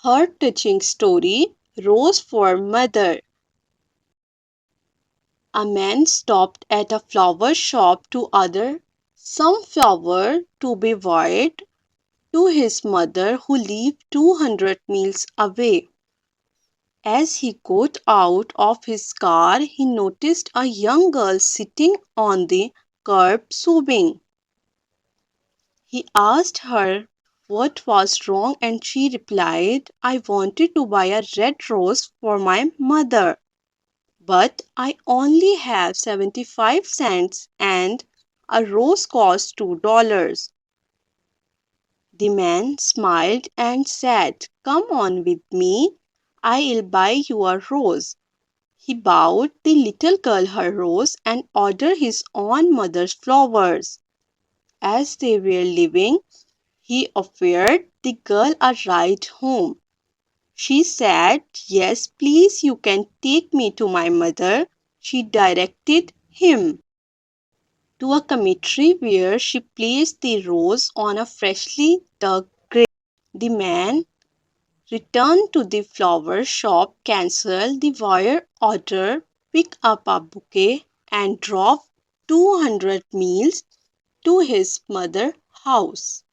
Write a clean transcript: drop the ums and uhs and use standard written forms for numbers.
Heart-touching story, Rose for Mother. A man stopped at a flower shop to order some flower to be wired to his mother who lived 200 miles away. As he got out of his car, he noticed a young girl sitting on the curb sobbing. He asked her what was wrong and she replied, I wanted to buy a red rose for my mother, but I only have 75 cents and a rose costs $2. The man smiled and said, come on with me, I'll buy you a rose. He bought the little girl her rose and ordered his own mother's flowers. As they were leaving, he offered the girl a ride home. She said, yes, please, you can take me to my mother. She directed him to a cemetery where she placed the rose on a freshly dug grave. The man returned to the flower shop, canceled the wire order, picked up a bouquet, and drove 200 miles to his mother's house.